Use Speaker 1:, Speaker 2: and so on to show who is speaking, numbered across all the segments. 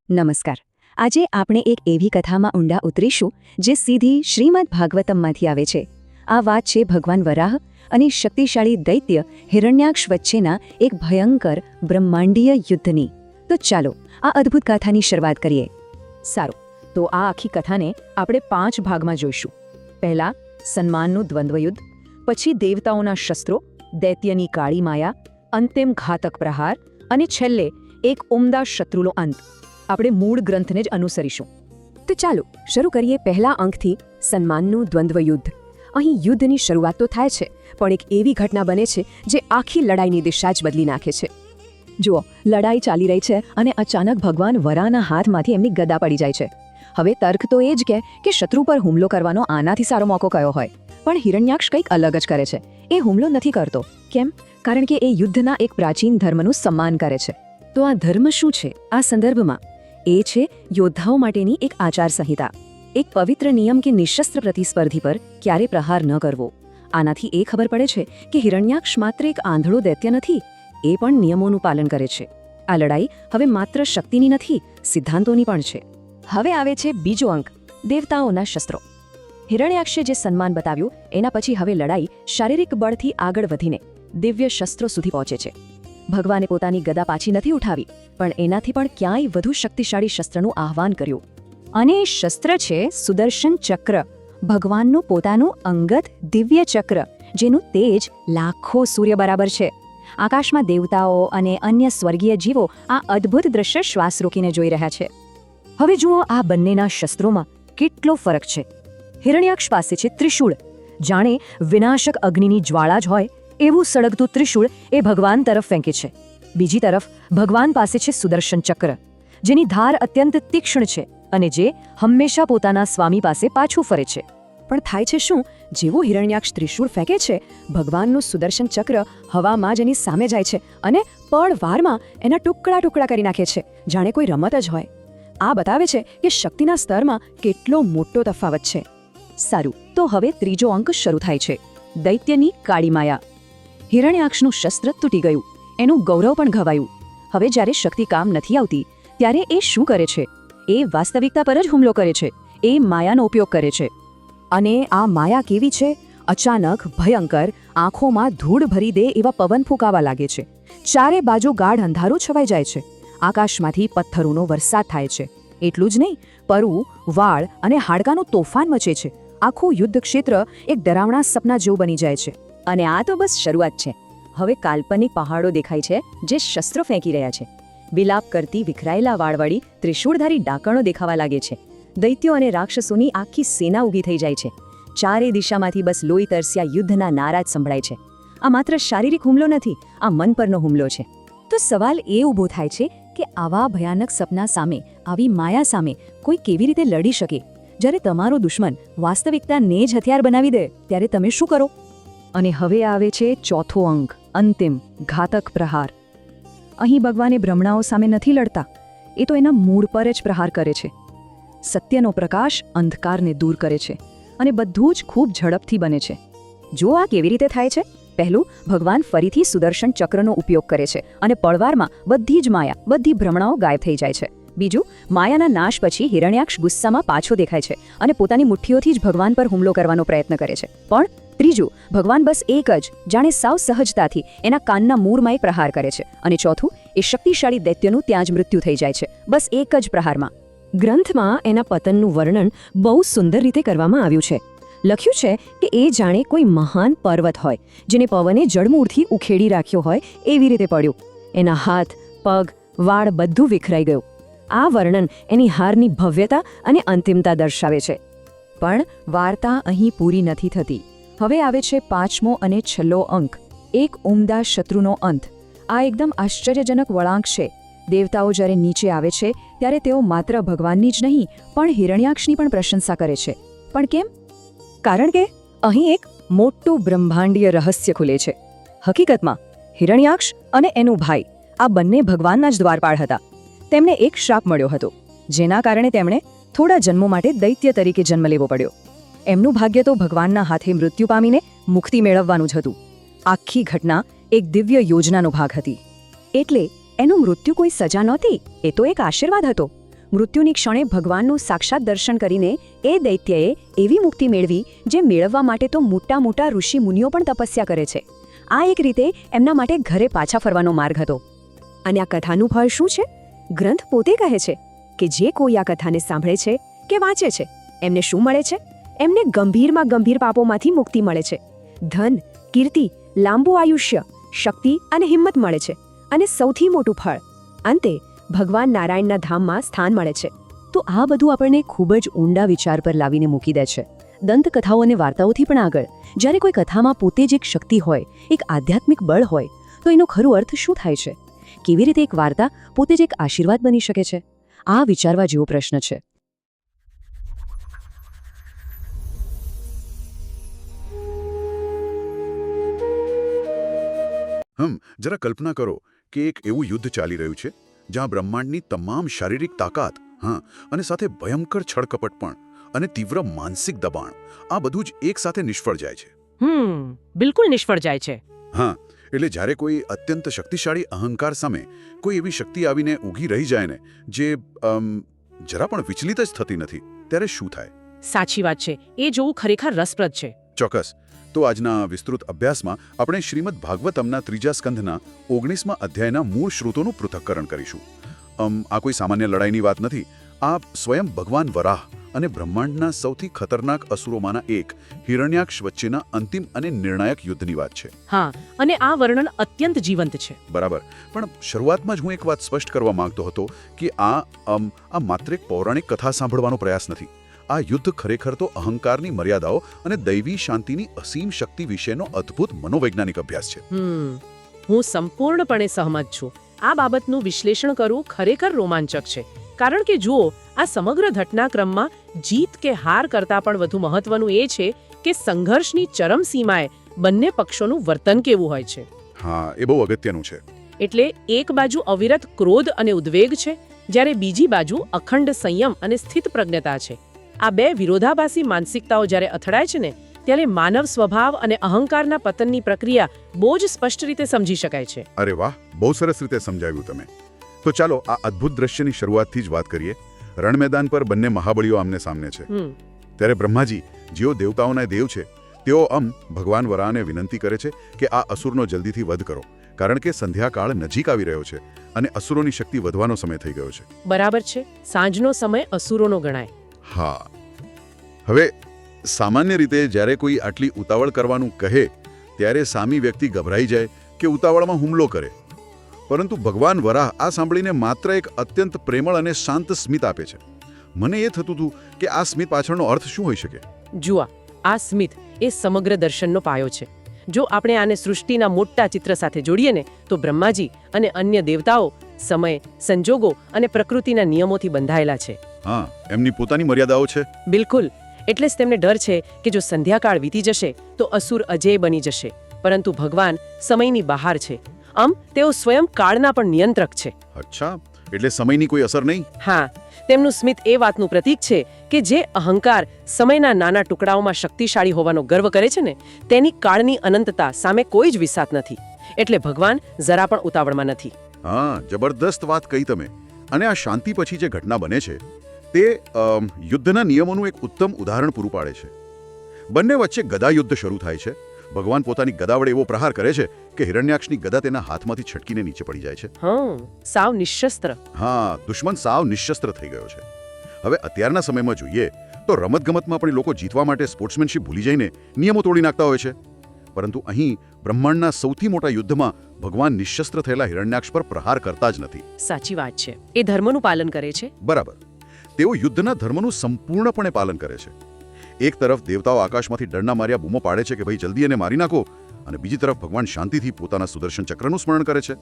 Speaker 1: નમસ્કાર. આજે આપણે એક એવી કથામાં ઊંડા ઉતરીશું જે સીધી શ્રીમદ ભાગવતમમાંથી આવે છે. આ વાત છે ભગવાન વરાહ અને શક્તિશાળી દૈત્ય હિરણ્યાક્ષ વચ્ચેના એક ભયંકર બ્રહ્માંડીય યુદ્ધની. તો ચાલો આ અદ્ભુત કથાની શરૂઆત કરીએ.
Speaker 2: સારું, તો આ આખી કથાને આપણે 5 ભાગમાં જોઈશું. પહેલા સન્માનનું દ્વંદ્વયુદ્ધ, પછી દેવતાઓના શસ્ત્રો, દૈત્યની કાળી માયા, અંતિમ ઘાતક પ્રહાર અને છેલ્લે એક ઉમદા શત્રુનો અંત. આપણે મૂળ ગ્રંથને જ અનુસરીશું.
Speaker 1: તો ચાલો શરૂ કરીએ પહેલા અંકથી, સન્માનનું દ્વંદ્વયુદ્ધ. અહીં યુદ્ધની શરૂઆત તો થાય છે, પણ એક એવી ઘટના બને છે જે આખી લડાઈની દિશા જ બદલી નાખે છે. જુઓ, લડાઈ ચાલી રહી છે અને અચાનક ભગવાન વરાહના હાથમાંથી એમની ગદા પડી જાય છે. હવે તર્ક તો એ જ કે શત્રુ પર હુમલો કરવાનો આનાથી સારો મોકો કયો હોય, પણ હિરણ્યાક્ષ કંઈક અલગ જ કરે છે. એ હુમલો નથી કરતો. કેમ? કારણ કે એ યુદ્ધના એક પ્રાચીન ધર્મનું સન્માન કરે છે. તો આ ધર્મ શું છે? આ સંદર્ભમાં એ છે યોદ્ધાઓ માટેની એક આચાર સંહિતા, એક પવિત્ર નિયમ કે નિશસ્ત્ર પ્રતિસ્પર્ધી પર ક્યારે પ્રહાર ન કરવો. આનાથી એ ખબર પડે છે કે હિરણ્યાક્ષ માત્ર એક આંધળો દૈત્ય નથી, એ પણ નિયમોનું પાલન કરે છે. આ લડાઈ હવે માત્ર શક્તિની નથી, સિદ્ધાંતોની પણ છે. હવે આવે છે બીજો અંક, દેવતાઓના શસ્ત્રો. હિરણ્યાક્ષે જે સન્માન બતાવ્યું એના પછી હવે લડાઈ શારીરિક બળથી આગળ વધીને દિવ્ય શસ્ત્રો સુધી પહોંચે છે. ભગવાને પોતાની ગદા પાછી નથી ઉઠાવી, પણ એનાથી પણ ક્યાંય વધુ શક્તિશાળી શસ્ત્રનું આહ્વાન કર્યું. અને એ શસ્ત્ર છે સુદર્શન ચક્ર, ભગવાનનું પોતાનું અંગત દિવ્ય ચક્ર, જેનું તેજ લાખો સૂર્ય બરાબર છે. આકાશમાં દેવતાઓ અને અન્ય સ્વર્ગીય જીવો આ અદ્ભુત દ્રશ્ય શ્વાસ રોકીને જોઈ રહ્યા છે. હવે જુઓ, આ બંનેના શસ્ત્રોમાં કેટલો ફરક છે. હિરણ્યાક્ષ પાસે છે ત્રિશૂળ, જાણે વિનાશક અગ્નિની જ્વાળા જ હોય એવું સળગતું ત્રિશૂળ એ ભગવાન તરફ ફેંકે છે. બીજી તરફ ભગવાન પાસે છે સુદર્શન ચક્ર, જેની ધાર અત્યંત તીક્ષ્ણ છે અને જે હંમેશા પોતાના સ્વામી પાસે પાછું ફરે છે. પણ થાય છે શું? જેવો હિરણ્યાક્ષ ત્રિશૂળ ફેંકે છે, ભગવાનનું સુદર્શન ચક્ર હવામાં જ એની સામે જાય છે અને પળવારમાં એના ટુકડા ટુકડા કરી નાખે છે, જાણે કોઈ રમત જ હોય. આ બતાવે છે કે શક્તિના સ્તરમાં કેટલો મોટો તફાવત છે. સારું, તો હવે ત્રીજો અંક શરૂ થાય છે, દૈત્યની કાળી માયા. હિરણ્યાક્ષનું શસ્ત્ર તૂટી ગયું, એનું ગૌરવ પણ ઘવાયું. હવે જ્યારે શક્તિ કામ નથી આવતી, ત્યારે એ શું કરે છે? એ વાસ્તવિકતા પર જ હુમલો કરે છે. એ માયાનો ઉપયોગ કરે છે. અને આ માયા કેવી છે? અચાનક ભયંકર, આંખોમાં ધૂળ ભરી દે એવા પવન ફૂંકાવા લાગે છે. ચારે બાજુ ગાઢ અંધારું છવાઈ જાય છે. આકાશમાંથી પથ્થરોનો વરસાદ થાય છે. એટલું જ નહીં, પરુ, વાળ અને હાડકાનું તોફાન મચે છે. આખું યુદ્ધ ક્ષેત્ર એક ડરાવણા સપના જેવું બની જાય છે. અને આ તો બસ શરૂઆત છે. હવે કાલ્પનિક પહાડો દેખાય છે જે શસ્ત્રો ફેંકી રહ્યા છે. વિલાપ કરતી વિખરાયેલા વાળવાળી ત્રિશૂળધારી ડાકણો દેખાવા લાગે છે. દૈત્યો અને રાક્ષસોની આખી સેના ઊભી થઈ જાય છે. ચારે દિશામાંથી બસ લોહી તરસ્યા યુદ્ધના નારા જ સંભળાય છે. આ માત્ર શારીરિક હુમલો નથી, આ મન પરનો હુમલો છે. તો સવાલ એ ઊભો થાય છે કે આવા ભયાનક સપના સામે, આવી માયા સામે કોઈ કેવી રીતે લડી શકે? જ્યારે તમારો દુશ્મન વાસ્તવિકતાને જ હથિયાર બનાવી દે, ત્યારે તમે શું કરો? અને હવે આવે છે ચોથો અંક, અંતિમ ઘાતક પ્રહાર. અહીં ભગવાને ભ્રમણાઓ સામે નથી લડતા, એ તો એના મૂળ પર જ પ્રહાર કરે છે. સત્યનો પ્રકાશ અંધકારને દૂર કરે છે અને બધું જ ખૂબ ઝડપથી બને છે. જો આ કેવી રીતે થાય છે? પહેલું, ભગવાન ફરીથી સુદર્શન ચક્રનો ઉપયોગ કરે છે અને પળવારમાં બધી જ માયા, બધી ભ્રમણાઓ ગાયબ થઈ જાય છે. બીજું, માયાના નાશ પછી હિરણ્યાક્ષ ગુસ્સામાં પાછો દેખાય છે અને પોતાની મુઠ્ઠીઓથી જ ભગવાન પર હુમલો કરવાનો પ્રયત્ન કરે છે. પણ ત્રીજું, ભગવાન બસ એક જ, જાણે સાવ સહજતાથી એના કાનના મૂળમાં પ્રહાર કરે છે. અને ચોથું, એ શક્તિશાળી દૈત્યનું ત્યાં જ મૃત્યુ થઈ જાય છે, બસ એક જ પ્રહારમાં. ગ્રંથમાં એના પતનનું વર્ણન બહુ સુંદર રીતે કરવામાં આવ્યું છે. લખ્યું છે કે એ જાણે કોઈ મહાન પર્વત હોય, જેને પવને જડમૂળથી ઉખેડી રાખ્યો હોય એવી રીતે પડ્યું. એના હાથ, પગ, વાળ બધું વિખરાઈ ગયું. આ વર્ણન એની હારની ભવ્યતા અને અંતિમતા દર્શાવે છે. પણ વાર્તા અહીં પૂરી નથી થતી. હવે આવે છે પાંચમો અને છેલ્લો અંક, એક ઉમદા શત્રુનો અંત. આ એકદમ આશ્ચર્યજનક વળાંક છે. દેવતાઓ જ્યારે નીચે આવે છે, ત્યારે તેઓ માત્ર ભગવાનની જ નહીં, પણ હિરણ્યાક્ષની પણ પ્રશંસા કરે છે. પણ કેમ? કારણ કે અહીં એક મોટું બ્રહ્માંડીય રહસ્ય ખુલે છે. હકીકતમાં હિરણ્યાક્ષ અને એનું ભાઈ આ બંને ભગવાનના જ દ્વારપાળ હતા. તેમને એક શ્રાપ મળ્યો હતો, જેના કારણે તેમણે થોડા જન્મો માટે દૈત્ય તરીકે જન્મ લેવો પડ્યો. એમનું ભાગ્ય તો ભગવાનના હાથે મૃત્યુ પામીને મુક્તિ મેળવવાનું જ હતું. આખી ઘટના એક દિવ્ય યોજનાનો ભાગ હતી. એટલે એનું મૃત્યુ કોઈ સજા નહોતી, એ તો એક આશીર્વાદ હતો. મૃત્યુની ક્ષણે ભગવાનનું સાક્ષાત દર્શન કરીને એ દૈત્યએ એવી મુક્તિ મેળવી જે મેળવવા માટે તો મોટા મોટા ઋષિ મુનિઓ પણ તપસ્યા કરે છે. આ એક રીતે એમના માટે ઘરે પાછા ફરવાનો માર્ગ હતો. અને આ કથાનું ફળ શું છે? ગ્રંથ પોતે કહે છે કે જે કોઈ આ કથાને સાંભળે છે કે વાંચે છે એમને શું મળે છે? એમને ગંભીરમાં ગંભીર પાપોમાંથી મુક્તિ મળે છે. ધન, કીર્તિ, લાંબુ આયુષ્ય, શક્તિ અને હિંમત મળે છે. અને સૌથી મોટું ફળ, અંતે ભગવાન નારાયણના ધામમાં સ્થાન મળે છે. તો આ બધું આપણને ખૂબ જ ઊંડા વિચાર પર લાવીને મૂકી દે છે. દંતકથાઓ અને વાર્તાઓથી પણ આગળ, જ્યારે કોઈ કથામાં પોતે જ એક શક્તિ હોય, એક આધ્યાત્મિક બળ હોય, તો એનો ખરો અર્થ શું થાય છે? કેવી રીતે એક વાર્તા પોતે જ એક આશીર્વાદ બની શકે છે? આ વિચારવા જેવો પ્રશ્ન છે.
Speaker 3: જરા કલ્પના કરો કે એક એવું યુદ્ધ ચાલી રહ્યું છે જ્યાં બ્રહ્માંડની તમામ શારીરિક તાકાત અને સાથે ભયંકર છળકપટ પણ અને તીવ્ર માનસિક દબાણ, આ બધું જ એક સાથે નિષ્ફળ જાય છે.
Speaker 4: બિલકુલ નિષ્ફળ જાય છે.
Speaker 3: એટલે જ્યારે કોઈ અત્યંત શક્તિશાળી અહંકાર સામે કોઈ એવી શક્તિ આવીને ઊભી રહી જાય ને જે જરા પણ વિચલિત જ થતી નથી, ત્યારે શું થાય?
Speaker 4: સાચી વાત છે. એ જોવું ખરેખર રસપ્રદ છે.
Speaker 3: ચોક્કસ. તો આજના વિસ્તૃત અભ્યાસમાં આપણે શ્રીમદ ભાગવતમના 3જા સ્કંધના 19મા અધ્યાયના મૂળ શ્રોતોનું પૃથક્કરણ કરીશું. આ કોઈ સામાન્ય લડાઈની વાત નથી. આ સ્વયં ભગવાન વરાહ અને બ્રહ્માંડના સૌથી ખતરનાક અસુરોમાંના એક હિરણ્યાક્ષ વચ્ચેના અંતિમ અને નિર્ણાયક યુદ્ધની વાત છે.
Speaker 4: અને આ વર્ણન અત્યંત જીવંત છે.
Speaker 3: બરાબર. પણ શરૂઆતમાં જ હું એક વાત સ્પષ્ટ કરવા માંગતો હતો કે આ માત્ર એક પૌરાણિક કથા સાંભળવાનો પ્રયાસ નથી. આ યુદ્ધ ખરેખર તો અહંકારની મર્યાદાઓ અને દૈવી શાંતિની અસીમ શક્તિ વિશેનો અદ્ભુત મનોવૈજ્ઞાનિક અભ્યાસ છે.
Speaker 4: હું સંપૂર્ણપણે સહમત છું. આ બાબતનું વિશ્લેષણ કરવું ખરેખર રોમાંચક છે. કારણ કે જુઓ, આ સમગ્ર ઘટનાક્રમમાં જીત કે હાર કરતાં પણ વધુ મહત્વનું એ છે કે સંઘર્ષની ચરમ સીમાએ બંને પક્ષોનું વર્તન કેવું હોય છે.
Speaker 3: એ બહુ અગત્યનું છે.
Speaker 4: એટલે એક બાજુ અવિરત ક્રોધ અને ઉદ્વેગ છે, જ્યારે બીજી બાજુ અખંડ સંયમ અને સ્થિત પ્રજ્ઞતા છે. આ બે વિરોધાભાસી માનસિકતાઓ જ્યારે અથડાય છે ને, ત્યારે માનવ સ્વભાવ અને અહંકારના પતનની પ્રક્રિયા બહુ જ સ્પષ્ટ રીતે સમજી શકાય છે.
Speaker 3: અરે વાહ, બહુ સરસ રીતે સમજાવ્યું તમે. તો ચાલો આ અદ્ભુત દ્રશ્યની શરૂઆતથી જ વાત કરીએ. રણ મેદાન પર બંને મહાબળીઓ આમને સામને છે. ત્યારે બ્રહ્માજી, જેઓ દેવતાઓના દેવ છે, તેઓ ભગવાન વરાહને વિનંતી કરે છે કે આ અસુરનો જલ્દીથી વધ કરો, કારણ કે સંધ્યાકાળ નજીક આવી રહ્યો છે અને અસુરોની શક્તિ વધવાનો સમય થઈ ગયો છે.
Speaker 4: બરાબર છે. સાંજનો સમય અસુરોનો ગણાય.
Speaker 3: હવે સામાન્ય રીતે જ્યારે કોઈ આટલી ઉતાવળ કરવાનું કહે ત્યારે સામી વ્યક્તિ ગભરાઈ જાય કે ઉતાવળમાં હુમલો કરે. પરંતુ ભગવાન વરાહ આ સાંભળીને માત્ર એક અત્યંત પ્રેમળ અને શાંત સ્મિત આપે છે. મને એ થતું હતું કે આ સ્મિત પાછળનો અર્થ શું હોઈ શકે?
Speaker 4: જુઓ, આ સ્મિત એ સમગ્ર દર્શનનો પાયો છે. જો આપણે આને સૃષ્ટિના મોટા ચિત્ર સાથે જોડીએ ને, તો બ્રહ્માજી અને અન્ય દેવતાઓ સમય, સંજોગો અને પ્રકૃતિના નિયમોથી બંધાયેલા છે.
Speaker 3: એમની પોતાની મર્યાદાઓ છે.
Speaker 4: બિલકુલ. એટલે જ તેમને ડર છે કે જો સંધ્યાકાળ વીતી જશે તો અસુર અજેય બની જશે. પરંતુ ભગવાન સમયની બહાર છે. તેઓ સ્વયં કાળના પણ નિયંત્રક છે.
Speaker 3: અચ્છા, એટલે સમયની કોઈ અસર નહીં?
Speaker 4: તેમનું સ્મિત એ વાતનું પ્રતીક છે કે જે અહંકાર સમયના નાના ટુકડાઓમાં શક્તિશાળી હોવાનો ગર્વ કરે છે ને, તેની કાળની અનંતતા સામે કોઈ જ વિસાત નથી. એટલે ભગવાન જરા પણ ઉતાવળમાં નથી.
Speaker 3: જબરદસ્ત વાત કહી તમે. અને આ શાંતિ પછી જે ઘટના બને છે તે યુદ્ધના નિયમોનું એક ઉત્તમ ઉદાહરણ પૂરું પાડે છે. બંને વચ્ચે ગદા યુદ્ધ શરૂ થાય છે. ભગવાન પોતાની ગદા વડે એવો પ્રહાર કરે છે કે હિરણ્યાક્ષની ગદા તેના હાથમાંથી છટકીને નીચે પડી જાય છે.
Speaker 4: સાવ નિશસ્ત્ર.
Speaker 3: દુશ્મન સાવ નિશસ્ત્ર થઈ ગયો છે. હવે અત્યારના સમયમાં જોઈએ તો રમતગમતમાં પણ લોકો જીતવા માટે સ્પોર્ટ્સમેનશિપ ભૂલી જઈને નિયમો તોડી નાખતા હોય છે. પરંતુ અહીં બ્રહ્માંડના સૌથી મોટા યુદ્ધમાં ભગવાન નિશસ્ત્ર થયેલા હિરણ્યાક્ષ પર પ્રહાર કરતા જ નથી.
Speaker 4: સાચી વાત છે. એ ધર્મનું પાલન કરે છે.
Speaker 3: બરાબર. તેઓ યુદ્ધના ધર્મનું સંપૂર્ણપણે પાલન કરે છે. એક તરફ દેવતાઓ આકાશમાંથી ડરના માર્યા બૂમો પાડે છે કે ભાઈ જલ્દી એને મારી નાખો, અને બીજી તરફ ભગવાન શાંતિથી પોતાના સુદર્શન ચક્રનું સ્મરણ કરે છે.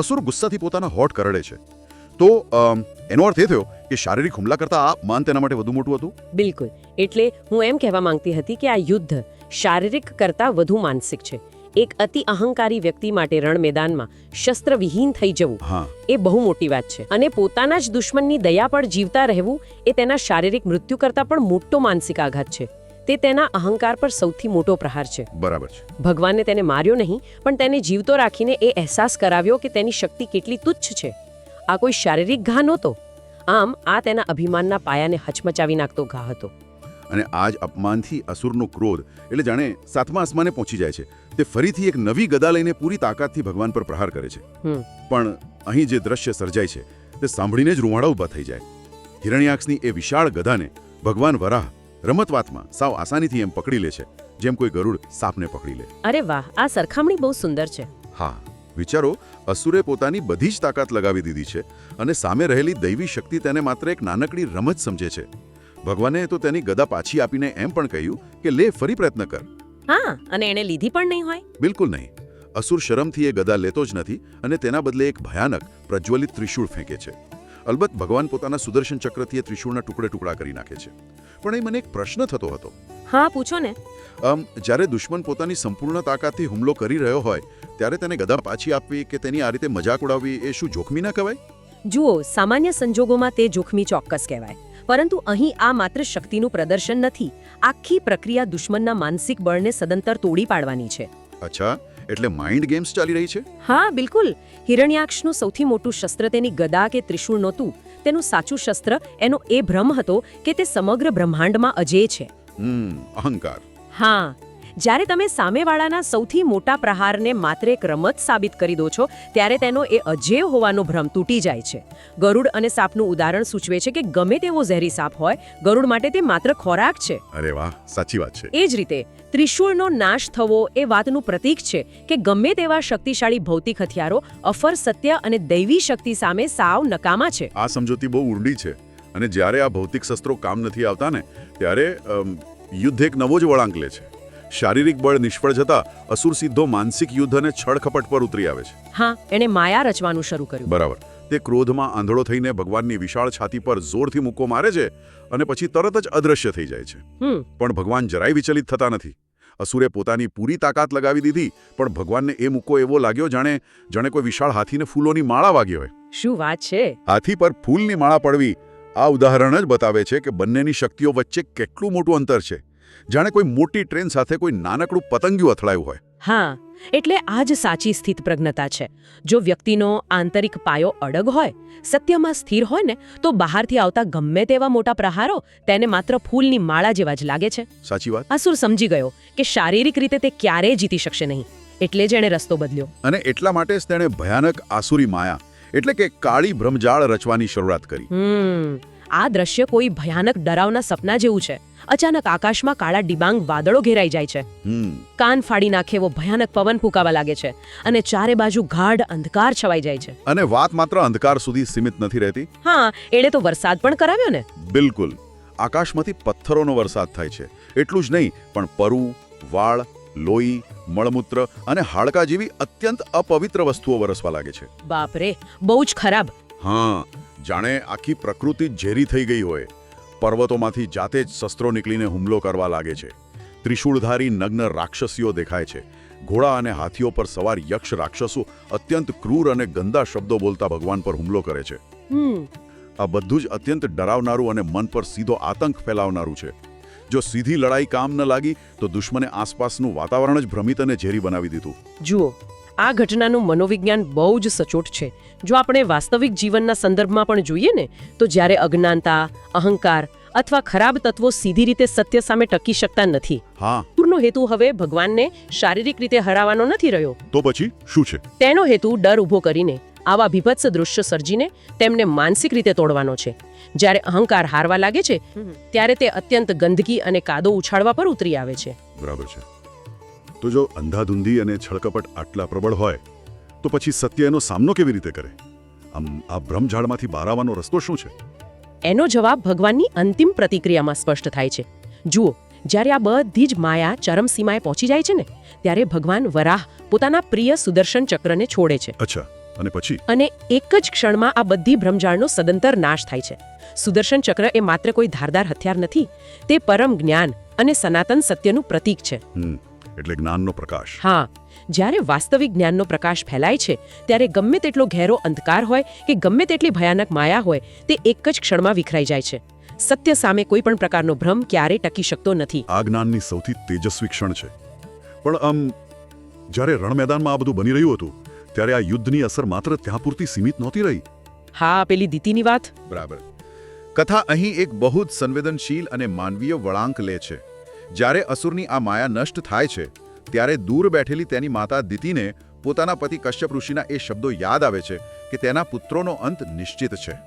Speaker 3: અસુર ગુસ્સાથી પોતાના હોઠ કરડે છે. તો એનો અર્થ એ થયો કે શારીરિક હુમલા કરતાં આ માન તેના માટે વધુ મોટું હતું.
Speaker 4: બિલકુલ. એટલે હું એમ કહેવા માંગતી હતી કે આ યુદ્ધ શારીરિક કરતાં વધુ માનસિક છે. એક અતિ અહંકારી વ્યક્તિ માટે રણ મેદાનમાં શસ્ત્રવિહીન થઈ જવું એ બહુ મોટી વાત છે. અને પોતાના જ દુશ્મનની દયા પર જીવતા રહેવું એ તેના શારીરિક મૃત્યુ કરતાં પણ મોટો માનસિક આઘાત છે. તે તેના અહંકાર પર સૌથી મોટો પ્રહાર છે.
Speaker 3: બરાબર છે.
Speaker 4: ભગવાને તેને માર્યો નહીં, પણ તેને જીવતો રાખીને એ અહેસાસ કરાવ્યો કે તેની શક્તિ કેટલી તુચ્છ છે. આ કોઈ શારીરિક ઘા નહોતો. આમ આ તેના અભિમાનના પાયાને હચમચાવી નાખતો ઘા હતો.
Speaker 3: અને આ જ અપમાનથી અસુરનો ક્રોધ એટલે જાણે સાતમા આસમાને પહોંચી જાય છે. તે ફરીથી એક નવી ગદા લઈને પૂરી તાકાતથી ભગવાન પર પ્રહાર કરે છે. પણ અહીં જે દ્રશ્ય સર્જાય છે તે સાંભળીને જ રૂવાડા ઊભા થઈ જાય. હિરણ્યાક્ષની એ વિશાળ ગદાને ભગવાન વરાહ રમતવાતમાં સાવ આસાનીથી એમ પકડી લે છે જેમ કોઈ ગરુડ સાપને પકડી લે.
Speaker 4: અરે વાહ, આ સરખામણી બહુ સુંદર છે.
Speaker 3: હા, વિચારો, અસુરે પોતાની બધી જ તાકાત લગાવી દીધી છે અને સામે રહેલી દૈવી શક્તિ તેને માત્ર એક નાનકડી રમત સમજે છે. ભગવાને તો તેની ગદા પાછી આપીને એમ પણ કહ્યું કે લે, ફરી પ્રયત્ન કર.
Speaker 4: હા, અને એણે લીધી પણ નહીં હોય.
Speaker 3: બિલકુલ નહીં. અસુર શરમથી એ ગદા લેતો જ નથી અને તેના બદલે એક ભયાનક પ્રજ્વલિત ત્રિશૂળ ફેંકે છે. અલબત્ત ભગવાન પોતાના સુદર્શન ચક્રથી એ ત્રિશૂળના ટુકડે ટુકડા કરી નાખે છે. પણ એ મને એક પ્રશ્ન થતો હતો.
Speaker 4: હા, પૂછો ને.
Speaker 3: જ્યારે દુશ્મન પોતાની સંપૂર્ણ તાકાતથી હુમલો કરી રહ્યો હોય ત્યારે તેને ગદા પાછી આપવી કે તેની આ રીતે મજાક ઉડાવવી એ શું જોખમી ના કહેવાય?
Speaker 4: જુઓ, સામાન્ય સંજોગોમાં તે જોખમી ચોક્કસ કહેવાય, પરંતુ અહીં આ માત્ર શક્તિનું પ્રદર્શન નથી. આખી પ્રક્રિયા દુશ્મનના માનસિક બળને સદંતર તોડી પાડવાની છે.
Speaker 3: અચ્છા, એટલે માઇન્ડ ગેમ્સ ચાલી રહી છે?
Speaker 4: હા, બિલકુલ. હિરણ્યાક્ષનું સૌથી મોટું શસ્ત્ર તેની ગદા કે ત્રિશૂળ નહોતું. તેનું સાચું શસ્ત્ર એનો એ ભ્રમ હતો કે તે સમગ્ર બ્રહ્માંડમાં અજેય છે.
Speaker 3: અહંકાર.
Speaker 4: હા, જ્યારે તમે સામેવાળાના સૌથી મોટા પ્રહારને માત્ર એક રમત સાબિત કરી દો છો ત્યારે તેનો એ અજેય હોવાનો ભ્રમ તૂટી જાય છે. ગરુડ અને સાપનું ઉદાહરણ સૂચવે છે કે ગમે તેવો ઝેરી સાપ હોય, ગરુડ માટે તે માત્ર ખોરાક છે.
Speaker 3: અરે વાહ, સાચી વાત છે.
Speaker 4: એ જ રીતે ત્રિશૂળનો નાશ થવો એ વાતનું પ્રતીક છે કે ગમે તેવા શક્તિશાળી ભૌતિક હથિયારો અફર સત્ય અને દૈવી શક્તિ સામે સાવ નકામા છે.
Speaker 3: આ સમજૂતી બહુ ઊંડી છે. અને જ્યારે આ ભૌતિક શસ્ત્રો કામ નથી આવતા ને ત્યારે યુદ્ધ એક નવો જ વળાંક લે છે. શારીરિક બળ નિષ્ફળ જતા અસુર સીધો માનસિક યુદ્ધ અને છળકપટ પર ઉતરી આવે છે.
Speaker 4: હા, એણે માયા રચવાનું શરૂ કર્યું.
Speaker 3: બરાબર. તે ક્રોધમાં આંધળો થઈને ભગવાનની વિશાળ છાતી પર જોરથી મુક્કો મારે છે અને પછી તરત જ અદૃશ્ય થઈ જાય છે. પણ ભગવાન જરાય વિચલિત થતા નથી. અસુરે પોતાની પૂરી તાકાત લગાવી દીધી પણ ભગવાનને એ મુક્કો એવો લાગ્યો જાણે કોઈ વિશાળ હાથીને ફૂલોની માળા વાગી હોય.
Speaker 4: શું વાત છે! હાથી
Speaker 3: પર ફૂલની માળા પડવી આ ઉદાહરણ જ બતાવે છે કે બંનેની શક્તિઓ વચ્ચે કેટલું મોટું અંતર છે. જાણે કોઈ મોટી ટ્રેન સાથે કોઈ નાનકડું પતંગિયું અથડાયું હોય.
Speaker 4: હા, એટલે આ જ સાચી સ્થિત પ્રજ્ઞતા છે. જો વ્યક્તિનો આંતરિક પાયો અડગ હોય, સત્યમાં સ્થિર હોય ને, તો બહારથી આવતા ગમે તેવા મોટા પ્રહારો તેને માત્ર ફૂલની માળા જેવા જ લાગે છે.
Speaker 3: સાચી વાત.
Speaker 4: અસુર સમજી ગયો કે શારીરિક રીતે તે ક્યારેય જીતી શકશે નહીં, એટલે જ એણે રસ્તો બદલ્યો.
Speaker 3: અને એટલા માટે જ તેણે ભયાનક આસુરી માયા એટલે કે કાળી બ્રહ્મજાળ રચવાની શરૂઆત કરી.
Speaker 4: આ દ્રશ્ય કોઈ ભયાનક ડરાવના સપના જેવું છે. અચાનક આકાશમાં કાળા ડિબાંગ વાદળો ઘેરાઈ જાય છે. કાન ફાડી નાખે એવો ભયાનક પવન ફૂંકાવા લાગે છે અને ચારે બાજુ ગાઢ અંધકાર છવાઈ જાય છે.
Speaker 3: અને વાત માત્ર અંધકાર સુધી સીમિત નથી રહેતી.
Speaker 4: હા, એણે તો વરસાદ પણ કરાવ્યો ને.
Speaker 3: બિલકુલ. આકાશમાંથી પથ્થરોનો વરસાદ થાય છે. એટલું જ નહીં પણ પરુ, વાળ, લોહી, મળમૂત્ર અને હાડકા જેવી અત્યંત અપવિત્ર વસ્તુઓ વરસવા લાગે છે.
Speaker 4: બાપરે, બહુ જ ખરાબ.
Speaker 3: હા, જાણે આખી પ્રકૃતિ ઝેરી થઈ ગઈ હોય. પર્વતોમાંથી જાતે જ શસ્ત્રો નીકળીને હુમલો કરવા લાગે છે. ત્રિશૂળધારી નગ્ન રાક્ષસીઓ દેખાય છે. ઘોડા અને હાથીઓ પર સવાર યક્ષ રાક્ષસો અત્યંત ક્રૂર અને ગંદા શબ્દો બોલતા ભગવાન પર હુમલો કરે છે. આ બધું જ અત્યંત ડરાવનારું અને મન પર સીધો આતંક ફેલાવનારું છે. જો સીધી લડાઈ કામ ન લાગી તો દુશ્મને આસપાસનું વાતાવરણ જ ભ્રમિત અને ઝેરી બનાવી દીધું.
Speaker 4: જુઓ, આ ઘટનાનું મનોવિજ્ઞાન બહુ જ સચોટ છે. જો આપણે વાસ્તવિક જીવનના સંદર્ભમાં પણ જોઈએ ને, તો જ્યારે અજ્ઞાનતા, અહંકાર અથવા ખરાબ તત્વો સીધી રીતે સત્ય સામે ટકી શકતા નથી. પૂર્ણનો હેતુ હવે ભગવાનને શારીરિક રીતે હરાવવાનો નથી રહ્યો.
Speaker 3: તો પછી શું છે?
Speaker 4: તેનો હેતુ ડર ઊભો કરીને આવા ભીભત્સ દૃશ્ય સર્જીને તેમને માનસિક રીતે તોડવાનો છે. જ્યારે અહંકાર હારવા લાગે છે ત્યારે તે અત્યંત ગંદકી અને કાદો ઉછાળવા પર ઉતરી આવે છે.
Speaker 3: બરાબર છે. તો જો અંધાધુંધી અને છળકપટ આટલા પ્રબળ હોય તો પછી સત્ય એનો સામનો કેવી રીતે કરે? આ બ્રહ્મઝાડમાંથી બહાર આવવાનો રસ્તો શું છે?
Speaker 4: એનો જવાબ ભગવાનની અંતિમ પ્રતિક્રિયામાં સ્પષ્ટ થાય છે. જુઓ, જ્યારે આ બધી જ માયા ચરમસીમાએ પહોંચી જાય છે ને, ત્યારે ભગવાન વરાહ પોતાના પ્રિય સુદર્શન ચક્રને છોડે છે.
Speaker 3: અચ્છા, અને પછી?
Speaker 4: અને એક જ ક્ષણમાં આ બધી બ્રહ્મજાળનો સદંતર નાશ થાય છે. સુદર્શન ચક્ર એ માત્ર કોઈ ધારદાર હથિયાર નથી, તે પરમ જ્ઞાન અને સનાતન સત્યનું પ્રતીક છે.
Speaker 3: એટલે જ્ઞાનનો પ્રકાશ.
Speaker 4: હા, જ્યારે વાસ્તવિક જ્ઞાનનો પ્રકાશ ફેલાય છે ત્યારે ગમે તેટલો ઘેરો અંધકાર હોય કે ગમે તેટલી ભયાનક માયા હોય, તે એક જ ક્ષણમાં વિખરાઈ જાય છે. સત્ય સામે કોઈ પણ પ્રકારનો ભ્રમ ક્યારેય ટકી શકતો નથી.
Speaker 3: આ જ્ઞાનની સૌથી તેજસ્વી ક્ષણ છે. પણ જ્યારે રણ મેદાનમાં આ બધું બની રહ્યું હતું ત્યારે આ યુદ્ધની અસર માત્ર ત્યાં પૂરતી સીમિત નહોતી રહી.
Speaker 4: હા, પેલી દીતીની વાત.
Speaker 3: બરાબર. કથા અહીં એક બહુ જ સંવેદનશીલ અને માનવીય વળાંક લે છે. જ્યારે અસુરની આ માયા નષ્ટ થાય છે ત્યારે દૂર બેઠેલી તેની માતા દિતિને પોતાના પતિ કશ્યપ ઋષિના એ શબ્દો યાદ આવે છે કે તેના પુત્રોનો અંત નિશ્ચિત છે.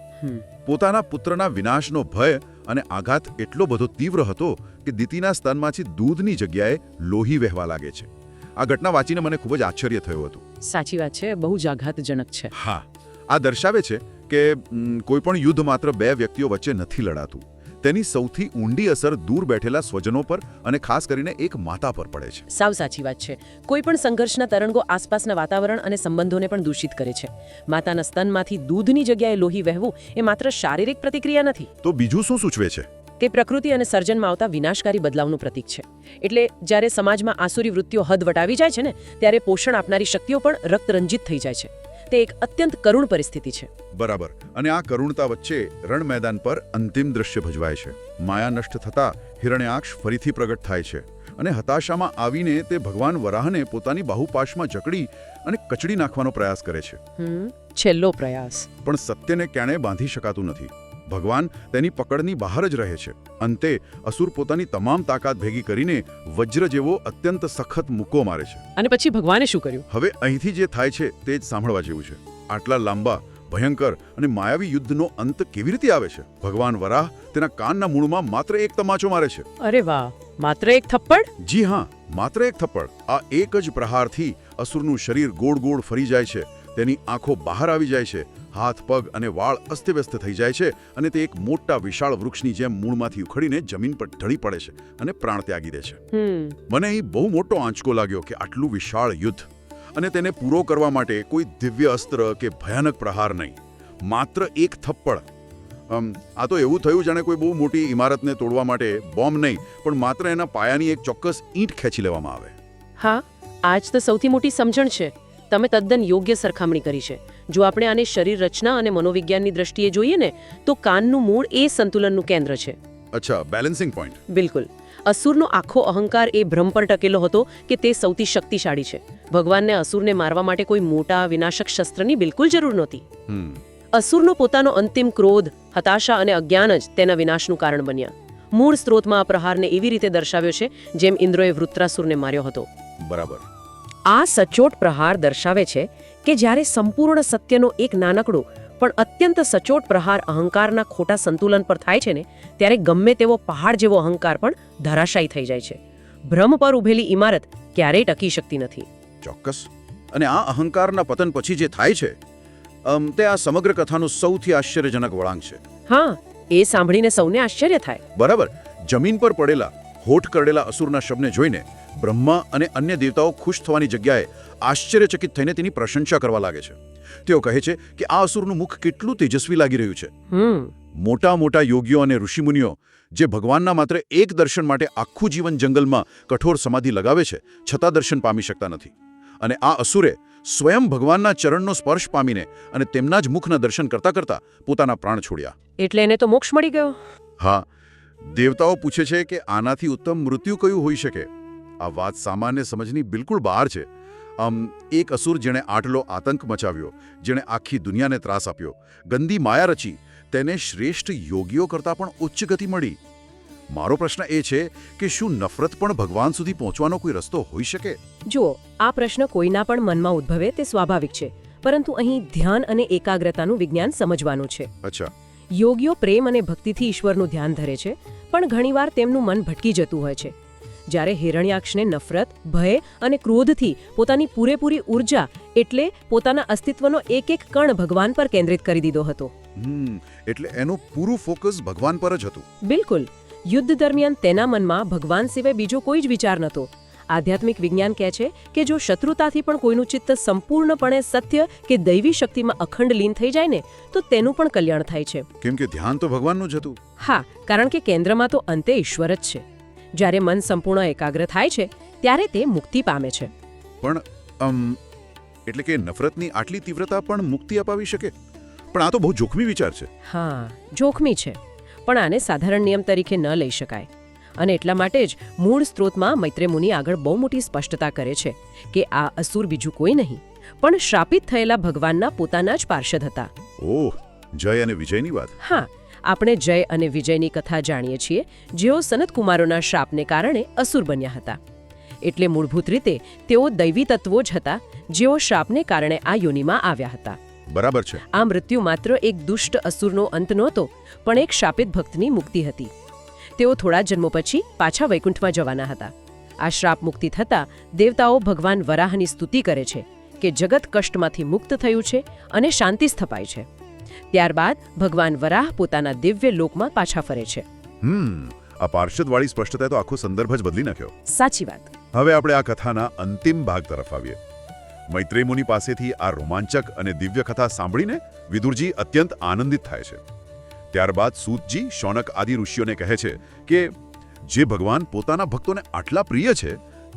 Speaker 3: પોતાના પુત્રના વિનાશનો ભય અને આઘાત એટલો બધો તીવ્ર હતો કે દિતિના સ્તનમાંથી દૂધની જગ્યાએ લોહી વહેવા લાગે છે. આ ઘટના વાંચીને મને ખૂબ જ આશ્ચર્ય થયું હતું.
Speaker 4: સાચી વાત છે, બહુ જ આઘાતજનક છે.
Speaker 3: હા, આ દર્શાવે છે કે કોઈ પણ યુદ્ધ માત્ર બે વ્યક્તિઓ વચ્ચે નથી લડાતું. તેની સૌથી ઊંડી અસર દૂર બેઠેલા સ્વજનો પર અને ખાસ કરીને એક માતા પર પડે છે.
Speaker 4: સાવ સાચી વાત છે. કોઈ પણ સંઘર્ષના તરંગો આસપાસના વાતાવરણ અને સંબંધોને પણ દૂષિત કરે છે. માતાના સ્તનમાંથી દૂધની જગ્યાએ લોહી વહેવું એ માત્ર શારીરિક પ્રતિક્રિયા નથી.
Speaker 3: તો બીજું શું સૂચવે છે?
Speaker 4: તે પ્રકૃતિ અને સર્જનમાં આવતા વિનાશકારી બદલાવનું પ્રતીક છે. એટલે જ્યારે સમાજમાં આસુરી વૃત્તિઓ હદ વટાવી જાય છે ને, ત્યારે પોષણ આપનારી શક્તિઓ પણ રક્તરંજિત થઈ જાય છે. તે એક અત્યંત કરુણ પરિસ્થિતિ છે.
Speaker 3: બરાબર. અને આ કરુણતા વચ્ચે રણ મેદાન પર અંતિમ દ્રશ્ય ભજવાય છે. માયા નષ્ટ થતા હિરણ્યાક્ષ ફરીથી પ્રગટ થાય છે અને હતાશામાં આવીને તે ભગવાન વરાહને પોતાની બાહુપાશમાં જકડી અને કચડી નાખવાનો પ્રયાસ કરે છે.
Speaker 4: છેલ્લો પ્રયાસ.
Speaker 3: પણ સત્યને ક્યાંય બાંધી શકાતું નથી. ભગવાન તેની પકડની બહાર જ રહે છે. અંતે અસુર પોતાની તમામ તાકાત ભેગી કરીને વજ્ર જેવો અત્યંત સખત મુક્કો મારે છે.
Speaker 4: અને પછી ભગવાને શું કર્યું?
Speaker 3: હવે અહીંથી જે થાય છે તે જ સાંભળવા જેવું છે. આટલા લાંબા, ભયંકર અને માયાવી યુદ્ધનો અંત કેવી રીતે આવે છે? ભગવાન વરાહ તેના કાનના મૂળમાં માત્ર એક તમાચો મારે છે.
Speaker 4: અરે વાહ! માત્ર એક થપ્પડ?
Speaker 3: જી હા, માત્ર એક થપ્પડ. આ એક જ પ્રહારથી અસુરનું શરીર ગોળ ગોળ ફરી જાય છે. તેની આંખો બહાર આવી જાય છે. હાથ, પગ અને વાળ અસ્તવ્યસ્ત થઈ જાય છે અને તે એક મોટા વિશાળ વૃક્ષની જેમ મૂળમાંથી ઉખડીને જમીન પર ઢળી પડે છે અને પ્રાણ ત્યાગી દે છે. મને અહીં બહુ મોટો આંચકો લાગ્યો કે આટલું વિશાળ યુદ્ધ અને તેને પૂરો કરવા માટે કોઈ દિવ્ય અસ્ત્ર કે ભયાનક પ્રહાર નહીં, માત્ર એક થપ્પડ. આ તો એવું થયું જાણે કોઈ બહુ મોટી ઇમારતને તોડવા માટે બોમ્બ નહીં, પણ માત્ર એના પાયાની એક ચોક્કસ ઈંટ ખેંચી લેવામાં આવે.
Speaker 4: હા, આ જ તો સૌથી મોટી સમજણ છે. તમે તદ્દન યોગ્ય સરખામણી કરી છે. જો આપણે આને શરીર રચના અને મનોવિજ્ઞાનની દ્રષ્ટિએ જોઈએ ને, તો કાનનું મૂળ એ સંતુલનનું કેન્દ્ર છે.
Speaker 3: અચ્છા, બેલેન્સિંગ પોઈન્ટ.
Speaker 4: બિલકુલ. અસુરનો આખો અહંકાર એ ભ્રમ પર ટકેલો હતો કે તે સૌથી શક્તિશાળી છે. ભગવાનને અસુરને મારવા માટે કોઈ મોટા વિનાશક શસ્ત્રની બિલકુલ જરૂર નહોતી. અસુરનો પોતાનો અંતિમ ક્રોધ, હતાશા અને અજ્ઞાન જ તેના વિનાશનું કારણ બન્યા. મૂળ સ્ત્રોતમાં આ પ્રહારને એવી રીતે દર્શાવ્યો છે જેમ ઇન્દ્રોએ વૃત્રાસુરને માર્યો હતો.
Speaker 3: બરાબર.
Speaker 4: આ સચોટ પ્રહાર દર્શાવે છે કે જ્યારે સંપૂર્ણ સત્યનો એક નાનકડો પણ અત્યંત સચોટ પ્રહાર અહંકારના ખોટા સંતુલન પર થાય છે ને, ત્યારે ગમે તેવો પહાડ જેવો અહંકાર પણ ધરાશાયી થઈ જાય છે. ભ્રમ પર ઉભેલી ઇમારત ક્યારેય ટકી શકતી નથી.
Speaker 3: ચોક્કસ. અને આ અહંકારના પતન પછી જે થાય છે તે આ સમગ્ર કથાનું સૌથી આશ્ચર્યજનક વળાંક છે.
Speaker 4: હા, એ સાંભળીને સૌને આશ્ચર્ય થાય.
Speaker 3: બરાબર. જમીન પર પડેલા હોઠ કરડેલા અસુરના શબને જોઈને બ્રહ્મા અને અન્ય દેવતાઓ ખુશ થવાની જગ્યાએ આશ્ચર્યચકિત થઈને તેની પ્રશંસા કરવા લાગે છે. તેઓ કહે છે કે આ અસુરનું મુખ કેટલું તેજસ્વી લાગી રહ્યું છે. મોટા મોટા યોગીઓ અને ઋષિમુનિઓ જે ભગવાનના માત્ર એક દર્શન માટે આખું જીવન જંગલમાં કઠોર સમાધિ લગાવે છે, છતાં દર્શન પામી શકતા નથી. અને આ અસુરે સ્વયં ભગવાનના ચરણનો સ્પર્શ પામીને અને તેમના જ મુખના દર્શન કરતા કરતા પોતાના પ્રાણ છોડ્યા.
Speaker 4: એટલે એને તો મોક્ષ મળી ગયો.
Speaker 3: હા, દેવતાઓ પૂછે છે કે આનાથી ઉત્તમ મૃત્યુ કયું હોઈ શકે? આ વાત સામાન્ય સમજની બિલકુલ બહાર છે. એક અસુર જેણે આટલો આતંક મચાવ્યો, જેણે આખી દુનિયાને ત્રાસ આપ્યો, ગંદી માયા રચી, તેને શ્રેષ્ઠ યોગીઓ કરતાં પણ ઉચ્ચ ગતિ મળી. મારો પ્રશ્ન એ છે કે શું નફરત પણ ભગવાન સુધી પહોંચવાનો કોઈ રસ્તો હોઈ શકે?
Speaker 4: જુઓ, આ પ્રશ્ન કોઈના પણ મનમાં ઉદ્ભવે તે સ્વાભાવિક છે, પરંતુ અહીં ધ્યાન અને એકાગ્રતાનું વિજ્ઞાન સમજવાનું છે.
Speaker 3: અચ્છા.
Speaker 4: યોગીઓ પ્રેમ અને ભક્તિથી ઈશ્વરનું ધ્યાન ધરે છે, પણ ઘણીવાર તેમનું મન ભટકી જતું હોય છે. જ્યારે હિરણ્યાક્ષને નફરત, ભય અને ક્રોધથી પોતાની પૂરેપૂરી ઉર્જા એટલે પોતાના અસ્તિત્વનો એક એક કણ ભગવાન પર કેન્દ્રિત કરી દીધો હતો.
Speaker 3: એટલે એનું પૂરું ફોકસ ભગવાન પર જ હતું.
Speaker 4: બિલકુલ. યુદ્ધ દરમિયાન તેના મનમાં ભગવાન સિવાય બીજો કોઈ જ વિચાર નહોતો. આધ્યાત્મિક વિજ્ઞાન કહે છે કે જો શત્રુતાથી પણ કોઈનું ચિત્ત સંપૂર્ણપણે સત્ય કે દૈવી શક્તિમાં અખંડ લીન થઈ જાય ને, તો તેનું પણ કલ્યાણ થાય છે.
Speaker 3: કેમ કે ધ્યાન તો ભગવાનનું જ હતું.
Speaker 4: હા, કારણ કે કેન્દ્રમાં તો અંતે ઈશ્વર જ છે. જ્યારે મન સંપૂર્ણ એકાગ્ર થાય છે ત્યારે તે મુક્તિ પામે છે.
Speaker 3: પણ એટલે કે નફરતની આટલી તીવ્રતા પણ મુક્તિ અપાવી શકે? પણ આ તો બહુ જોખમી વિચાર છે.
Speaker 4: હા, જોખમી છે, પણ આને સાધારણ નિયમ તરીકે ન લઈ શકાય. અને એટલા માટે જ મૂળ સ્ત્રોતમાં મૈત્રેય મુનિ આગળ બહુ મોટી સ્પષ્ટતા કરે છે કે આ અસુર બીજું કોઈ નહીં, પણ શ્રાપિત થયેલા ભગવાનના પોતાના જ પાર્ષદ હતા.
Speaker 3: ઓહ, જય અને વિજયની વાત.
Speaker 4: હા, આપણે જય અને વિજયની કથા જાણીએ છીએ, જેઓ સનતકુમારોના શ્રાપને કારણે અસુર બન્યા હતા. એટલે મૂળભૂત રીતે તેઓ દૈવી તત્વો જ હતા, જેઓ શ્રાપને કારણે આ યોનિમાં આવ્યા હતા.
Speaker 3: બરાબર છે.
Speaker 4: આ મૃત્યુ માત્ર એક દુષ્ટ અસુરનો અંત નહોતો, પણ એક શાપિત ભક્તની મુક્તિ હતી. તેઓ થોડા જન્મો પછી પાછા વૈકુંઠમાં જવાના હતા. આ શ્રાપ મુક્તિ થતાં દેવતાઓ ભગવાન વરાહની સ્તુતિ કરે છે કે જગત કષ્ટમાંથી મુક્ત થયું છે અને શાંતિ સ્થપાય છે. ત્યારબાદ ભગવાન વરાહ પોતાના દિવ્ય લોકમાં પાછા ફરે છે.
Speaker 3: આ પાર્ષદવાળી સ્પષ્ટતાએ તો આખો સંદર્ભ જ બદલી નાખ્યો.
Speaker 4: સાચી વાત.
Speaker 3: હવે આપણે આ કથાના અંતિમ ભાગ તરફ આવીએ. મૈત્રેય મુનિ પાસેથી આ રોમાંચક અને દિવ્ય કથા સાંભળીને વિદુરજી અત્યંત આનંદિત થાય છે. ત્યારબાદ સૂતજી શૌનક આદિ ઋષિઓને કહે છે કે જે ભગવાન પોતાના ભક્તોને આટલા પ્રિય છે,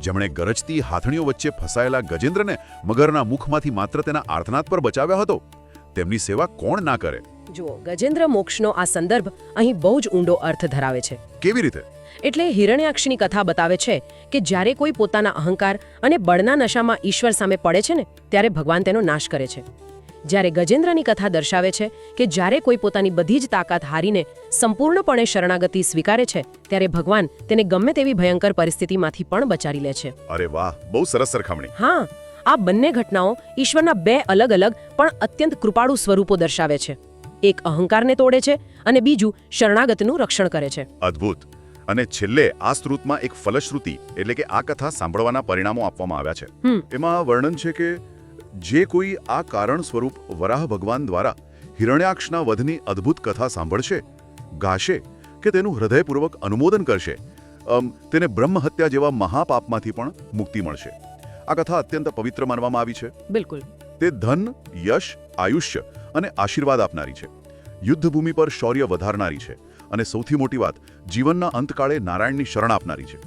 Speaker 3: જેમણે ગરજતી હાથણીઓ વચ્ચે ફસાયેલા ગજેન્દ્રને મગરના મુખમાંથી માત્ર તેના આર્તનાદ પર બચાવ્યો હતો, તેમની સેવા કોણ ના કરે.
Speaker 4: જુઓ, ગજેન્દ્ર મોક્ષનો આ સંદર્ભ અહીં બહુ જ ઊંડો અર્થ ધરાવે છે.
Speaker 3: કેવી રીતે?
Speaker 4: એટલે હિરણ્યાક્ષની કથા બતાવે છે કે જ્યારે કોઈ પોતાના અહંકાર અને બળના નશામાં ઈશ્વર સામે પડે છે ને, ત્યારે ભગવાન તેનો નાશ કરે છે. જ્યારે ગજેન્દ્રની કથા દર્શાવે છે કે જ્યારે કોઈ પોતાની બધી જ તાકાત હારીને સંપૂર્ણપણે શરણાગતિ સ્વીકારે છે, ત્યારે ભગવાન તેને ગમે તેવી ભયંકર પરિસ્થિતિમાંથી પણ બચાવી લે છે.
Speaker 3: અરે વાહ, બહુ સરસ સરખામણી.
Speaker 4: હા, આ બંને ઘટનાઓ ઈશ્વરના બે અલગ અલગ પણ અત્યંત કૃપાળુ સ્વરૂપો દર્શાવે છે. એક અહંકારને તોડે છે અને બીજું શરણાગતનું રક્ષણ કરે છે.
Speaker 3: અદ્ભુત. અને છેલ્લે આ સ્ત્રોતમાં એક ફલશ્રુતિ એટલે કે આ કથા સાંભળવાના પરિણામો આપવામાં આવ્યા છે. એમાં વર્ણન છે કે જે કોઈ આ કારણ સ્વરૂપ વરાહ ભગવાન દ્વારા હિરણ્યાક્ષના વધની અદ્ભુત કથા સાંભળશે, ગાશે કે તેનું હૃદયપૂર્વક અનુમોદન કરશે, તેને બ્રહ્મહત્યા જેવા મહાપાપમાંથી પણ મુક્તિ મળશે. આ કથા અત્યંત પવિત્ર માનવામાં આવી છે.
Speaker 4: બિલકુલ.
Speaker 3: તે ધન, યશ, આયુષ્ય અને આશીર્વાદ આપનારી છે. યુદ્ધભૂમિ પર શૌર્ય વધારનારી છે અને સૌથી મોટી વાત, જીવનના અંતકાળે નારાયણની શરણ આપનારી છે.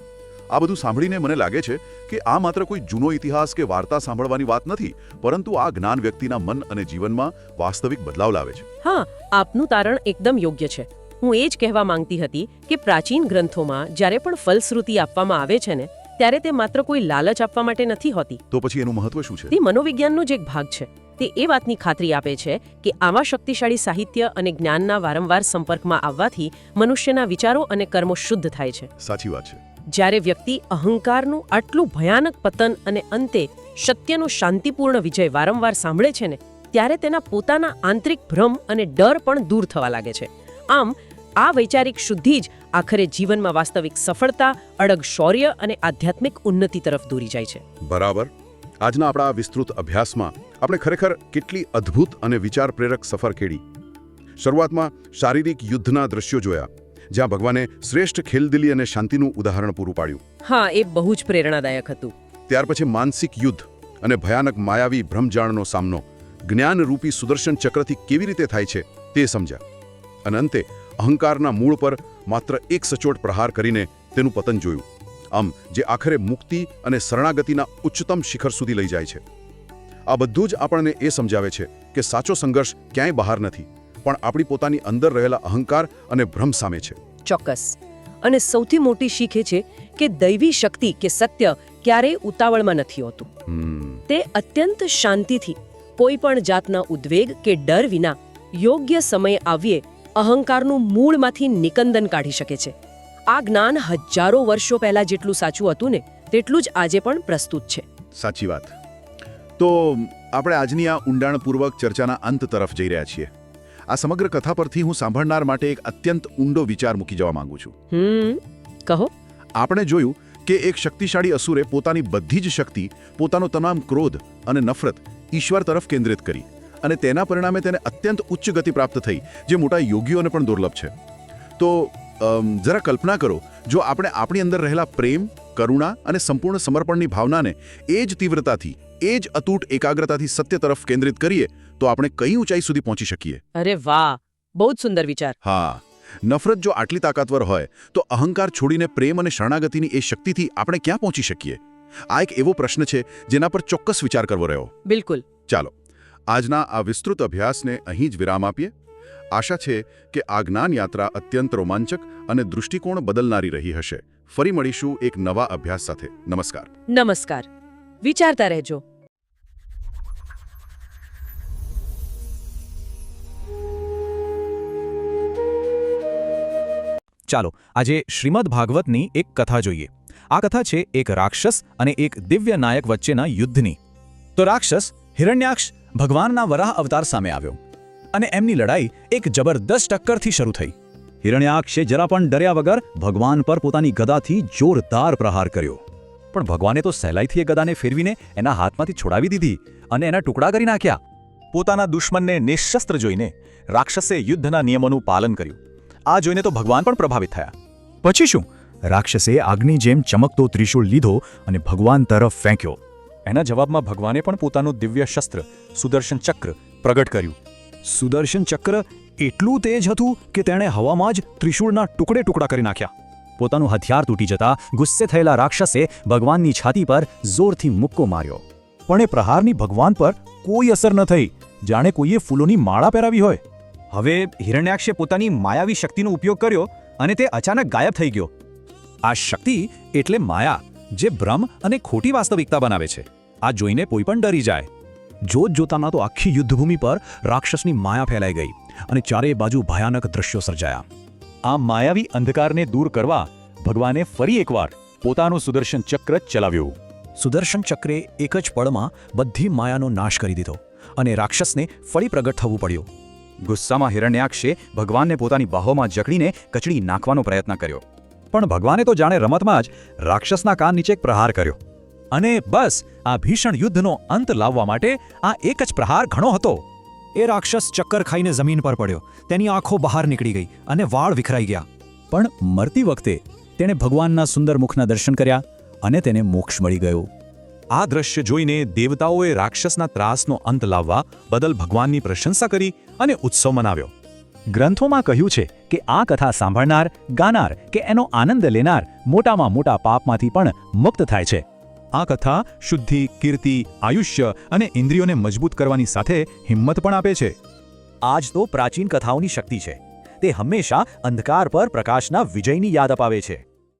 Speaker 3: આ બધું સાંભળીને મને લાગે છે કે આ માત્ર કોઈ જૂનો ઇતિહાસ કે વાર્તા સાંભળવાની વાત નથી, પરંતુ આ જ્ઞાન વ્યક્તિના મન અને જીવનમાં વાસ્તવિક બદલાવ લાવે છે.
Speaker 4: હા, આપનું તારણ એકદમ યોગ્ય છે. હું એ જ કહેવા માંગતી હતી કે પ્રાચીન ગ્રંથોમાં જ્યારે પણ ફલશ્રુતિ આપવામાં આવે છે ને, ત્યારે તે માત્ર કોઈ લાલચ આપવા માટે નથી હોતી.
Speaker 3: તો પછી એનું મહત્વ શું છે?
Speaker 4: તે મનોવિજ્ઞાનનો જ એક ભાગ છે. તે એ વાતની ખાતરી આપે છે કે આવા શક્તિશાળી સાહિત્ય અને જ્ઞાનના વારંવાર સંપર્કમાં આવવાથી મનુષ્યના વિચારો અને કર્મો શુદ્ધ થાય છે.
Speaker 3: સાચી વાત છે.
Speaker 4: જ્યારે વ્યક્તિ અહંકારનું આટલું ભયાનક પતન અને અંતે સત્યનો શાંતિપૂર્ણ વિજય વારંવાર સાંભળે છે ને, ત્યારે તેના પોતાના આંતરિક ભ્રમ અને ડર પણ દૂર થવા લાગે છે. આમ આ વૈચારિક શુદ્ધિ જ આખરે જીવનમાં વાસ્તવિક સફળતા, અડગ શૌર્ય અને આધ્યાત્મિક ઉન્નતિ તરફ દોરી જાય છે.
Speaker 3: બરાબર. આજના આપણા વિસ્તૃત અભ્યાસમાં આપણે ખરેખર કેટલી અદ્ભુત અને વિચાર પ્રેરક સફર ખેડી. શરૂઆતમાં શારીરિક યુદ્ધના દ્રશ્યો જોયા, જ્યાં ભગવાને શ્રેષ્ઠ ખેલદિલી અને શાંતિનું ઉદાહરણ પૂરું પાડ્યું.
Speaker 4: હા, એ બહુ જ પ્રેરણાદાયક હતું.
Speaker 3: ત્યાર પછી માનસિક યુદ્ધ અને ભયાનક માયાવી ભ્રમજાળનો સામનો જ્ઞાનરૂપી સુદર્શન ચક્રથી કેવી રીતે થાય છે તે સમજ્યા. અને અંતે અહંકારના મૂળ પર માત્ર એક સચોટ પ્રહાર કરીને તેનું પતન જોયું. આમ જે આખરે મુક્તિ અને શરણાગતિના ઉચ્ચતમ શિખર સુધી લઈ જાય છે. આ બધું જ આપણને એ સમજાવે છે કે સાચો સંઘર્ષ ક્યાંય બહાર નથી, પણ આપણી પોતાની અંદર રહેલા અહંકાર અને ભ્રમ સામે છે.
Speaker 4: ચોક્કસ. અને સૌથી મોટી શીખ એ છે કે દૈવી શક્તિ કે સત્ય ક્યારેય ઉતાવળમાં નથી હોતું. તે અત્યંત શાંતિથી, કોઈ પણ જાતના ઉદ્વેગ કે ડર વિના યોગ્ય સમય આવ્યે અહંકારનું મૂળમાંથી નિકંદન કાઢી શકે છે. આ જ્ઞાન હજારો વર્ષો પહેલા જેટલું સાચું હતું ને, તેટલું જ આજે પણ પ્રસ્તુત છે.
Speaker 3: સાચી વાત. તો આપણે આજની આ ઊંડાણપૂર્વક ચર્ચાના અંત તરફ જઈ રહ્યા છીએ. આ સમગ્ર કથા પરથી હું સાંભળનાર માટે એક અત્યંત ઊંડો વિચાર મૂકી જવા માંગુ છું.
Speaker 4: કહો.
Speaker 3: આપણે જોયું કે એક શક્તિશાળી અસુરે પોતાની બધી જ શક્તિ, પોતાનો તમામ ક્રોધ અને નફરત ઈશ્વર તરફ કેન્દ્રિત કરી, અને તેના પરિણામે તેને અત્યંત ઉચ્ચ ગતિ પ્રાપ્ત થઈ, જે મોટા યોગીઓને પણ દુર્લભ છે. તો જરા કલ્પના કરો, જો આપણે આપણી અંદર રહેલા પ્રેમ, કરુણા અને સંપૂર્ણ સમર્પણની ભાવનાને એ જ તીવ્રતાથી, એ જ અતૂટ એકાગ્રતાથી સત્ય તરફ કેન્દ્રિત કરીએ, તો આપણે કઈ ઊંચાઈ સુધી પહોંચી શકીએ.
Speaker 4: અરે વાહ, બહુ જ સુંદર વિચાર.
Speaker 3: હા, નફરત જો આટલી તાકાતવર હોય, તો અહંકાર છોડીને પ્રેમ અને શરણાગતિની એ શક્તિથી આપણે ક્યાં પહોંચી શકીએ? આ એક એવો પ્રશ્ન છે જેના પર ચોક્કસ વિચાર કરવો રહ્યો.
Speaker 4: બિલકુલ.
Speaker 3: ચાલો આજના આ વિસ્તૃત અભ્યાસને અહીં જ વિરામ આપીએ. આશા છે કે આ જ્ઞાન યાત્રા અત્યંત રોમાંચક અને દૃષ્ટિકોણ બદલનારી રહી હશે. ફરી મળીશું એક નવા અભ્યાસ સાથે. નમસ્કાર.
Speaker 4: નમસ્કાર. વિચારતા રહેજો.
Speaker 5: ચાલો આજે શ્રીમદ ભાગવતની એક કથા જોઈએ. આ કથા છે એક રાક્ષસ અને એક દિવ્ય નાયક વચ્ચેના યુદ્ધની. તો રાક્ષસ હિરણ્યાક્ષ ભગવાનના વરાહ અવતાર સામે આવ્યો અને એમની લડાઈ એક જબરદસ્ત ટક્કરથી શરૂ થઈ. હિરણ્યાક્ષે જરા પણ ડર્યા વગર ભગવાન પર પોતાની ગદાથી જોરદાર પ્રહાર કર્યો. પણ ભગવાને તો સહેલાઈથી એ ગદાને ફેરવીને એના હાથમાંથી છોડાવી દીધી અને એના ટુકડા કરી નાખ્યા. પોતાના દુશ્મનને નિઃશસ્ત્ર જોઈને રાક્ષસે યુદ્ધના નિયમોનું પાલન કર્યું. આ જોઈને તો ભગવાન પણ પ્રભાવિત થયા. પછી શું? રાક્ષસે આગની જેમ ચમકતો ત્રિશૂળ લીધો અને ભગવાન તરફ ફેંક્યો. એના જવાબમાં ભગવાને પણ પોતાનું દિવ્ય શસ્ત્ર સુદર્શન ચક્ર પ્રગટ કર્યું. સુદર્શન ચક્ર એટલું તેજ હતું કે તેણે હવામાં જ ત્રિશૂળના ટુકડે ટુકડા કરી નાખ્યા. પોતાનું હથિયાર તૂટી જતા ગુસ્સે થયેલા રાક્ષસે ભગવાનની છાતી પર જોરથી મુક્કો માર્યો. પણ એ પ્રહારની ભગવાન પર કોઈ અસર ન થઈ, જાણે કોઈએ ફૂલોની માળા પહેરાવી હોય. હવે હિરણ્યાક્ષે પોતાની માયાવી શક્તિનો ઉપયોગ કર્યો અને તે અચાનક ગાયબ થઈ ગયો. આ શક્તિ એટલે માયા, જે ભ્રમ અને ખોટી વાસ્તવિકતા બનાવે છે. આ જોઈને કોઈ પણ ડરી જાય. જોત જોતામાં તો આખી યુદ્ધભૂમિ પર રાક્ષસની માયા ફેલાઈ ગઈ અને ચારે બાજુ ભયાનક દ્રશ્યો સર્જાયા. આ માયાવી અંધકારને દૂર કરવા ભગવાને ફરી એકવાર પોતાનું સુદર્શન ચક્ર ચલાવ્યું. સુદર્શન ચક્રે એક જ પળમાં બધી માયાનો નાશ કરી દીધો અને રાક્ષસને ફરી પ્રગટ થવું પડ્યું. ગુસ્સામાં હિરણ્યાક્ષે ભગવાનને પોતાની બાહોમાં જકડીને કચડી નાખવાનો પ્રયત્ન કર્યો. પણ ભગવાને તો જાણે રમતમાં જ રાક્ષસના કાન નીચે એક પ્રહાર કર્યો. અને બસ આ ભીષણ યુદ્ધનો અંત લાવવા માટે આ એક જ પ્રહાર ઘણો હતો. એ રાક્ષસ ચક્કર ખાઈને જમીન પર પડ્યો. તેની આંખો બહાર નીકળી ગઈ અને વાળ વિખરાઈ ગયા. પણ મરતી વખતે તેણે ભગવાનના સુંદર મુખના દર્શન કર્યા અને તેને મોક્ષ મળી ગયો. આ દ્રશ્ય જોઈને દેવતાઓએ રાક્ષસના ત્રાસનો અંત લાવવા બદલ ભગવાનની પ્રશંસા કરી અને ઉત્સવ મનાવ્યો. ગ્રંથોમાં કહ્યું છે કે આ કથા સાંભળનાર, ગાનાર કે એનો આનંદ લેનાર મોટામાં મોટા પાપમાંથી પણ મુક્ત થાય છે. આ કથા શુદ્ધિ, કીર્તિ, આયુષ્ય અને ઇન્દ્રિયોને મજબૂત કરવાની સાથે હિંમત પણ આપે છે. આ જ તો પ્રાચીન કથાઓની શક્તિ છે. તે હંમેશા અંધકાર પર પ્રકાશના વિજયની યાદ અપાવે છે.